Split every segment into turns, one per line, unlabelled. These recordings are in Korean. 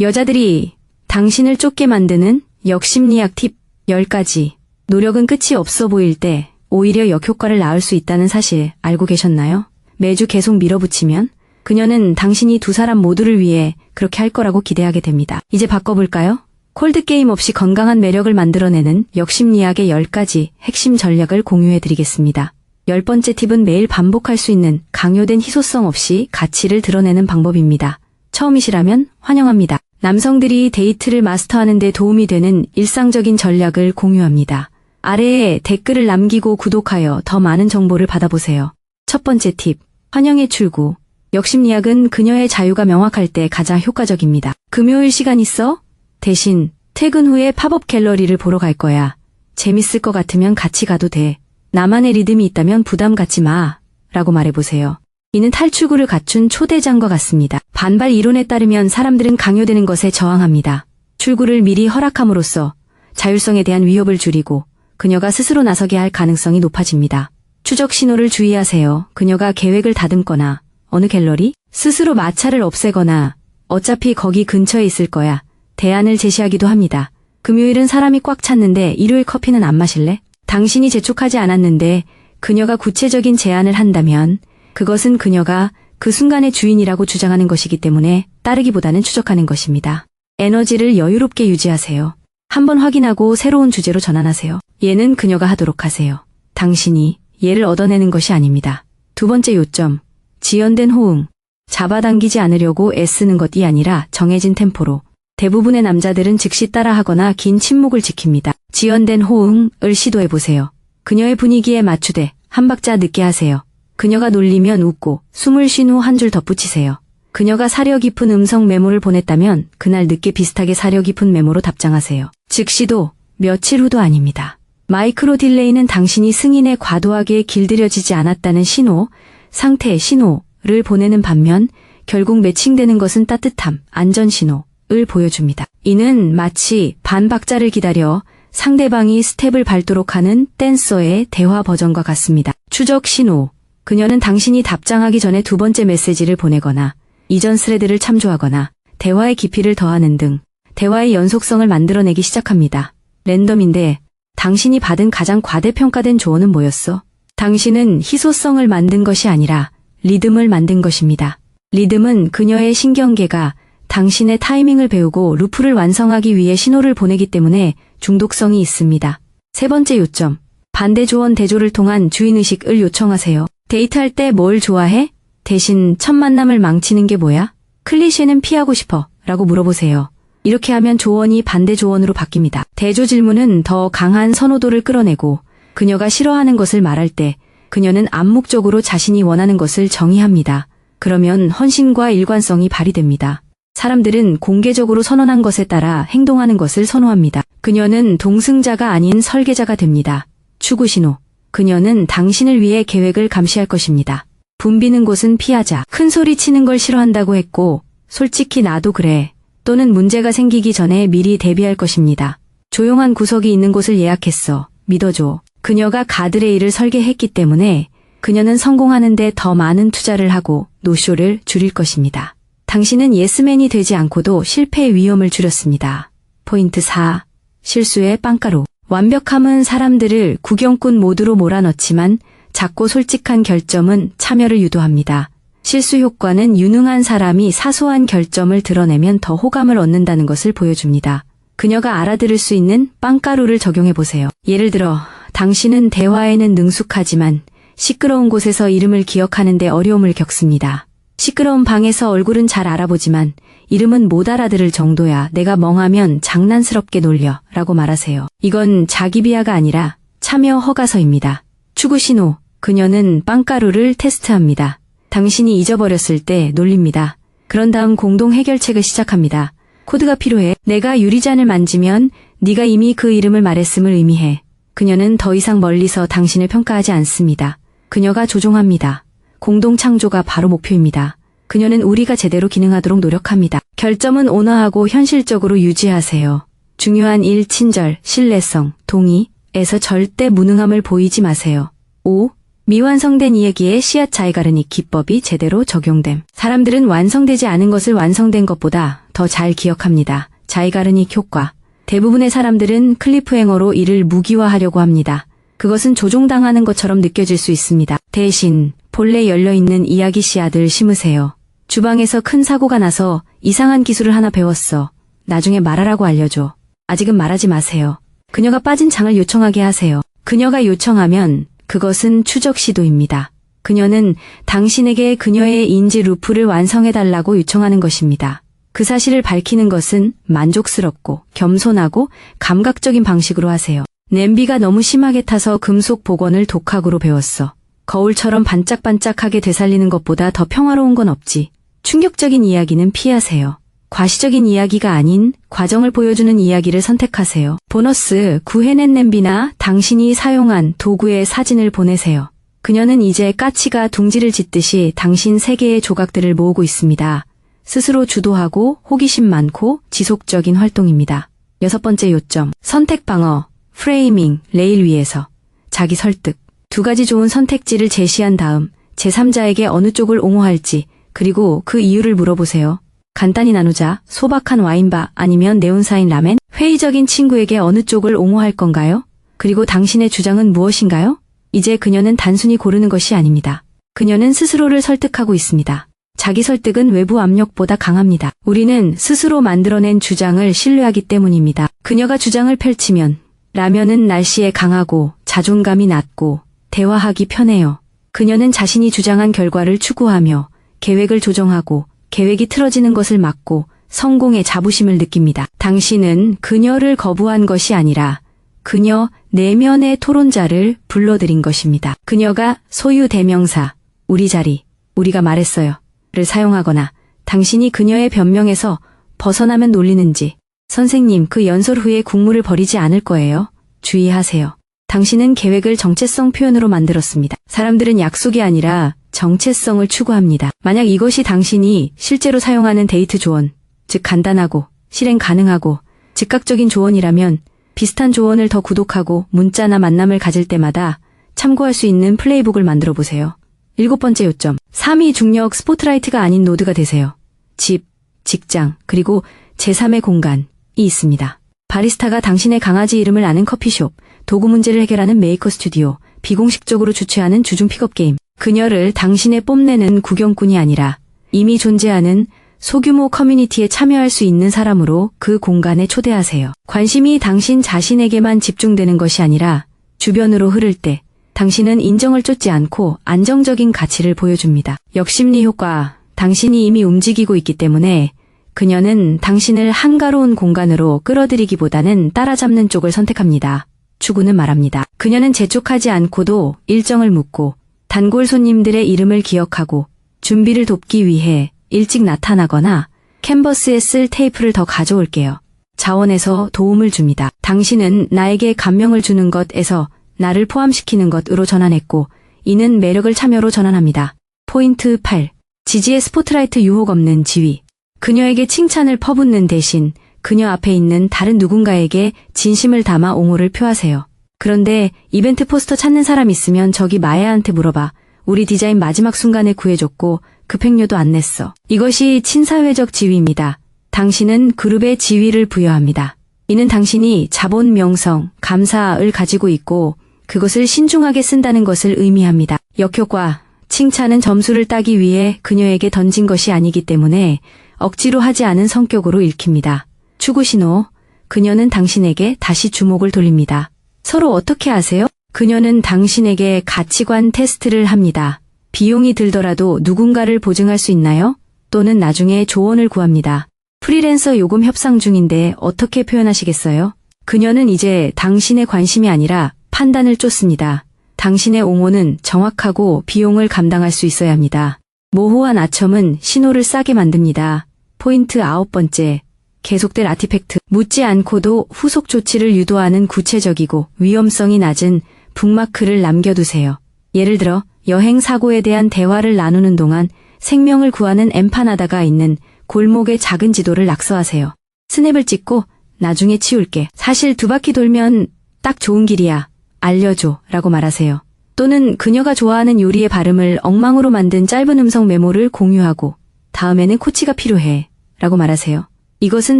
여자들이 당신을 쫓게 만드는 역심리학 팁 10가지. 노력은 끝이 없어 보일 때 오히려 역효과를 낳을 수 있다는 사실 알고 계셨나요? 매주 계속 밀어붙이면 그녀는 당신이 두 사람 모두를 위해 그렇게 할 거라고 기대하게 됩니다. 이제 바꿔볼까요? 콜드게임 없이 건강한 매력을 만들어내는 역심리학의 10가지 핵심 전략을 공유해드리겠습니다. 10번째 팁은 매일 반복할 수 있는 강요된 희소성 없이 가치를 드러내는 방법입니다. 처음이시라면 환영합니다. 남성들이 데이트를 마스터하는 데 도움이 되는 일상적인 전략을 공유합니다. 아래에 댓글을 남기고 구독하여 더 많은 정보를 받아보세요. 첫 번째 팁, 환영의 출구. 역심리학은 그녀의 자유가 명확할 때 가장 효과적입니다. 금요일 시간 있어? 대신 퇴근 후에 팝업 갤러리를 보러 갈 거야. 재밌을 것 같으면 같이 가도 돼. 나만의 리듬이 있다면 부담 갖지 마. 라고 말해보세요. 이는 탈출구를 갖춘 초대장과 같습니다. 반발 이론에 따르면 사람들은 강요되는 것에 저항합니다. 출구를 미리 허락함으로써 자율성에 대한 위협을 줄이고 그녀가 스스로 나서게 할 가능성이 높아집니다. 추적 신호를 주의하세요. 그녀가 계획을 다듬거나 어느 갤러리? 스스로 마찰을 없애거나 어차피 거기 근처에 있을 거야. 대안을 제시하기도 합니다. 금요일은 사람이 꽉 찼는데 일요일 커피는 안 마실래? 당신이 재촉하지 않았는데 그녀가 구체적인 제안을 한다면 그것은 그녀가 그 순간의 주인이라고 주장하는 것이기 때문에 따르기보다는 추적하는 것입니다. 에너지를 여유롭게 유지하세요. 한번 확인하고 새로운 주제로 전환하세요. 얘는 그녀가 하도록 하세요. 당신이 얘를 얻어내는 것이 아닙니다. 두 번째 요점, 지연된 호응. 잡아당기지 않으려고 애쓰는 것이 아니라 정해진 템포로. 대부분의 남자들은 즉시 따라하거나 긴 침묵을 지킵니다. 지연된 호응을 시도해보세요. 그녀의 분위기에 맞추되 한 박자 늦게 하세요. 그녀가 놀리면 웃고 숨을 쉰 후 한 줄 덧붙이세요. 그녀가 사려 깊은 음성 메모를 보냈다면 그날 늦게 비슷하게 사려 깊은 메모로 답장하세요. 즉시도 며칠 후도 아닙니다. 마이크로 딜레이는 당신이 승인에 과도하게 길들여지지 않았다는 신호, 상태의 신호를 보내는 반면 결국 매칭되는 것은 따뜻함, 안전 신호를 보여줍니다. 이는 마치 반박자를 기다려 상대방이 스텝을 밟도록 하는 댄서의 대화 버전과 같습니다. 추적 신호. 그녀는 당신이 답장하기 전에 두 번째 메시지를 보내거나 이전 스레드를 참조하거나 대화의 깊이를 더하는 등 대화의 연속성을 만들어내기 시작합니다. 랜덤인데 당신이 받은 가장 과대평가된 조언은 뭐였어? 당신은 희소성을 만든 것이 아니라 리듬을 만든 것입니다. 리듬은 그녀의 신경계가 당신의 타이밍을 배우고 루프를 완성하기 위해 신호를 보내기 때문에 중독성이 있습니다. 세 번째 요점, 반대 조언 대조를 통한 주인의식을 요청하세요. 데이트할 때 뭘 좋아해? 대신 첫 만남을 망치는 게 뭐야? 클리셰는 피하고 싶어 라고 물어보세요. 이렇게 하면 조언이 반대 조언으로 바뀝니다. 대조 질문은 더 강한 선호도를 끌어내고 그녀가 싫어하는 것을 말할 때 그녀는 암묵적으로 자신이 원하는 것을 정의합니다. 그러면 헌신과 일관성이 발휘됩니다. 사람들은 공개적으로 선언한 것에 따라 행동하는 것을 선호합니다. 그녀는 동승자가 아닌 설계자가 됩니다. 추구 신호. 그녀는 당신을 위해 계획을 감시할 것입니다. 붐비는 곳은 피하자. 큰 소리 치는 걸 싫어한다고 했고 솔직히 나도 그래. 또는 문제가 생기기 전에 미리 대비할 것입니다. 조용한 구석이 있는 곳을 예약했어. 믿어줘. 그녀가 가드레일을 설계했기 때문에 그녀는 성공하는데 더 많은 투자를 하고 노쇼를 줄일 것입니다. 당신은 예스맨이 되지 않고도 실패의 위험을 줄였습니다. 포인트 4. 실수의 빵가루. 완벽함은 사람들을 구경꾼 모드로 몰아넣지만 작고 솔직한 결점은 참여를 유도합니다. 실수 효과는 유능한 사람이 사소한 결점을 드러내면 더 호감을 얻는다는 것을 보여줍니다. 그녀가 알아들을 수 있는 빵가루를 적용해보세요. 예를 들어 당신은 대화에는 능숙하지만 시끄러운 곳에서 이름을 기억하는 데 어려움을 겪습니다. 시끄러운 방에서 얼굴은 잘 알아보지만 이름은 못 알아들을 정도야. 내가 멍하면 장난스럽게 놀려 라고 말하세요. 이건 자기 비하가 아니라 참여 허가서입니다. 추구 신호. 그녀는 빵가루를 테스트합니다. 당신이 잊어버렸을 때 놀립니다. 그런 다음 공동 해결책을 시작합니다. 코드가 필요해. 내가 유리잔을 만지면 네가 이미 그 이름을 말했음을 의미해. 그녀는 더 이상 멀리서 당신을 평가하지 않습니다. 그녀가 조종합니다. 공동 창조가 바로 목표입니다. 그녀는 우리가 제대로 기능하도록 노력합니다. 결점은 온화하고 현실적으로 유지하세요. 중요한 일, 친절, 신뢰성, 동의에서 절대 무능함을 보이지 마세요. 5. 미완성된 이야기에 씨앗 잘 가르니 기법이 제대로 적용됨. 사람들은 완성되지 않은 것을 완성된 것보다 더 더 잘 기억합니다. 자이가르닉 효과. 대부분의 사람들은 클리프행어로 이를 무기화하려고 합니다. 그것은 조종당하는 것처럼 느껴질 수 있습니다. 대신 본래 열려있는 이야기 씨앗을 심으세요. 주방에서 큰 사고가 나서 이상한 기술을 하나 배웠어. 나중에 말하라고 알려줘. 아직은 말하지 마세요. 그녀가 빠진 장을 요청하게 하세요. 그녀가 요청하면 그것은 추적 시도입니다. 그녀는 당신에게 그녀의 인지 루프를 완성해달라고 요청하는 것입니다. 그 사실을 밝히는 것은 만족스럽고 겸손하고 감각적인 방식으로 하세요. 냄비가 너무 심하게 타서 금속 복원을 독학으로 배웠어. 거울처럼 반짝반짝하게 되살리는 것보다 더 평화로운 건 없지. 충격적인 이야기는 피하세요. 과시적인 이야기가 아닌 과정을 보여주는 이야기를 선택하세요. 보너스, 구해낸 냄비나 당신이 사용한 도구의 사진을 보내세요. 그녀는 이제 까치가 둥지를 짓듯이 당신 세 개의 조각들을 모으고 있습니다. 스스로 주도하고 호기심 많고 지속적인 활동입니다. 6번째 요점, 선택 방어, 프레이밍, 레일 위에서 자기 설득. 2가지 좋은 선택지를 제시한 다음 제3자에게 어느 쪽을 옹호할지 그리고 그 이유를 물어보세요. 간단히 나누자. 소박한 와인바 아니면 네온사인 라멘? 회의적인 친구에게 어느 쪽을 옹호할 건가요? 그리고 당신의 주장은 무엇인가요? 이제 그녀는 단순히 고르는 것이 아닙니다. 그녀는 스스로를 설득하고 있습니다. 자기 설득은 외부 압력보다 강합니다. 우리는 스스로 만들어낸 주장을 신뢰하기 때문입니다. 그녀가 주장을 펼치면 라면은 날씨에 강하고 자존감이 낮고 대화하기 편해요. 그녀는 자신이 주장한 결과를 추구하며 계획을 조정하고 계획이 틀어지는 것을 막고 성공의 자부심을 느낍니다. 당신은 그녀를 거부한 것이 아니라 그녀 내면의 토론자를 불러들인 것입니다. 그녀가 소유 대명사, 우리 자리, 우리가 말했어요. 를 사용하거나 당신이 그녀의 변명에서 벗어나면 놀리는지 선생님 그 연설 후에 국물을 버리지 않을 거예요. 주의하세요. 당신은 계획을 정체성 표현으로 만들었습니다. 사람들은 약속이 아니라 정체성을 추구합니다. 만약 이것이 당신이 실제로 사용하는 데이트 조언, 즉 간단하고 실행 가능하고 즉각적인 조언이라면 비슷한 조언을 더 구독하고 문자나 만남을 가질 때마다 참고할 수 있는 플레이북을 만들어 보세요. 7번째 요점, 3위 중력 스포트라이트가 아닌 노드가 되세요. 집, 직장, 그리고 제3의 공간이 있습니다. 바리스타가 당신의 강아지 이름을 아는 커피숍, 도구 문제를 해결하는 메이커 스튜디오, 비공식적으로 주최하는 주중 픽업 게임. 그녀를 당신의 뽐내는 구경꾼이 아니라 이미 존재하는 소규모 커뮤니티에 참여할 수 있는 사람으로 그 공간에 초대하세요. 관심이 당신 자신에게만 집중되는 것이 아니라 주변으로 흐를 때 당신은 인정을 쫓지 않고 안정적인 가치를 보여줍니다. 역심리 효과, 당신이 이미 움직이고 있기 때문에 그녀는 당신을 한가로운 공간으로 끌어들이기보다는 따라잡는 쪽을 선택합니다. 추구는 말합니다. 그녀는 재촉하지 않고도 일정을 묻고 단골 손님들의 이름을 기억하고 준비를 돕기 위해 일찍 나타나거나 캔버스에 쓸 테이프를 더 가져올게요. 자원에서 도움을 줍니다. 당신은 나에게 감명을 주는 것에서 나를 포함시키는 것으로 전환했고 이는 매력을 참여로 전환합니다. 포인트 8. 지지의 스포트라이트 유혹 없는 지위. 그녀에게 칭찬을 퍼붓는 대신 그녀 앞에 있는 다른 누군가에게 진심을 담아 옹호를 표하세요. 그런데 이벤트 포스터 찾는 사람 있으면 저기 마야한테 물어봐. 우리 디자인 마지막 순간에 구해줬고 급행료도 안 냈어. 이것이 친사회적 지위입니다. 당신은 그룹의 지위를 부여합니다. 이는 당신이 자본, 명성, 감사를 가지고 있고 그것을 신중하게 쓴다는 것을 의미합니다. 역효과, 칭찬은 점수를 따기 위해 그녀에게 던진 것이 아니기 때문에 억지로 하지 않은 성격으로 읽힙니다. 추구신호, 그녀는 당신에게 다시 주목을 돌립니다. 서로 어떻게 아세요? 그녀는 당신에게 가치관 테스트를 합니다. 비용이 들더라도 누군가를 보증할 수 있나요? 또는 나중에 조언을 구합니다. 프리랜서 요금 협상 중인데 어떻게 표현하시겠어요? 그녀는 이제 당신의 관심이 아니라 판단을 쫓습니다. 당신의 옹호는 정확하고 비용을 감당할 수 있어야 합니다. 모호한 아첨은 신호를 싸게 만듭니다. 포인트 9번째. 계속될 아티팩트. 묻지 않고도 후속 조치를 유도하는 구체적이고 위험성이 낮은 북마크를 남겨두세요. 예를 들어 여행 사고에 대한 대화를 나누는 동안 생명을 구하는 엠파나다가 있는 골목의 작은 지도를 낙서하세요. 스냅을 찍고 나중에 치울게. 사실 2바퀴 돌면 딱 좋은 길이야. 알려줘 라고 말하세요. 또는 그녀가 좋아하는 요리의 발음을 엉망으로 만든 짧은 음성 메모를 공유하고 다음에는 코치가 필요해 라고 말하세요. 이것은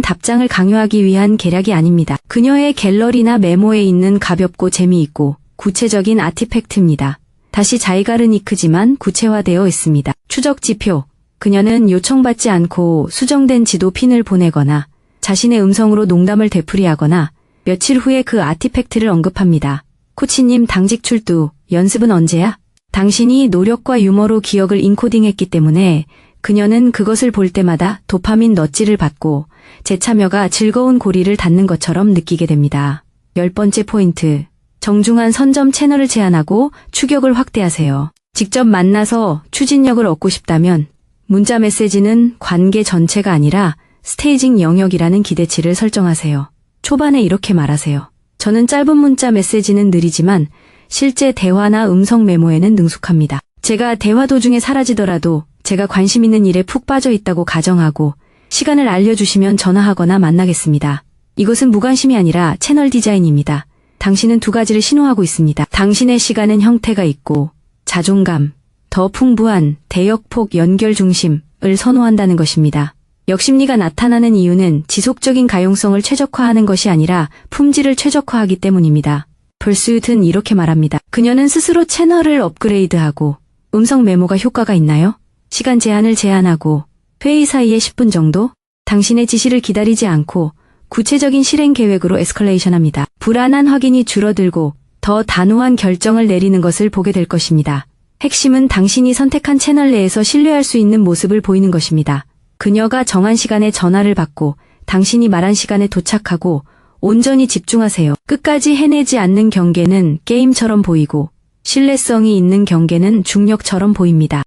답장을 강요하기 위한 계략이 아닙니다. 그녀의 갤러리나 메모에 있는 가볍고 재미있고 구체적인 아티팩트입니다. 다시 자이가르니크지만 구체화되어 있습니다. 추적 지표. 그녀는 요청받지 않고 수정된 지도 핀을 보내거나 자신의 음성으로 농담을 되풀이하거나 며칠 후에 그 아티팩트를 언급합니다. 코치님 당직 출두, 연습은 언제야? 당신이 노력과 유머로 기억을 인코딩했기 때문에 그녀는 그것을 볼 때마다 도파민 넛지를 받고 제 참여가 즐거운 고리를 닿는 것처럼 느끼게 됩니다. 10번째 포인트. 정중한 선점 채널을 제한하고 추격을 확대하세요. 직접 만나서 추진력을 얻고 싶다면 문자 메시지는 관계 전체가 아니라 스테이징 영역이라는 기대치를 설정하세요. 초반에 이렇게 말하세요. 저는 짧은 문자 메시지는 느리지만 실제 대화나 음성 메모에는 능숙합니다. 제가 대화 도중에 사라지더라도 제가 관심 있는 일에 푹 빠져 있다고 가정하고 시간을 알려주시면 전화하거나 만나겠습니다. 이것은 무관심이 아니라 채널 디자인입니다. 당신은 두 가지를 신호하고 있습니다. 당신의 시간은 형태가 있고 자존감, 더 풍부한 대역폭 연결 중심을 선호한다는 것입니다. 역심리가 나타나는 이유는 지속적인 가용성을 최적화하는 것이 아니라 품질을 최적화하기 때문입니다. 벌스읒은 이렇게 말합니다. 그녀는 스스로 채널을 업그레이드하고 음성 메모가 효과가 있나요? 시간 제한을 제한하고 회의 사이에 10분 정도? 당신의 지시를 기다리지 않고 구체적인 실행 계획으로 에스컬레이션합니다. 불안한 확인이 줄어들고 더 단호한 결정을 내리는 것을 보게 될 것입니다. 핵심은 당신이 선택한 채널 내에서 신뢰할 수 있는 모습을 보이는 것입니다. 그녀가 정한 시간에 전화를 받고 당신이 말한 시간에 도착하고 온전히 집중하세요. 끝까지 해내지 않는 경계는 게임처럼 보이고 신뢰성이 있는 경계는 중력처럼 보입니다.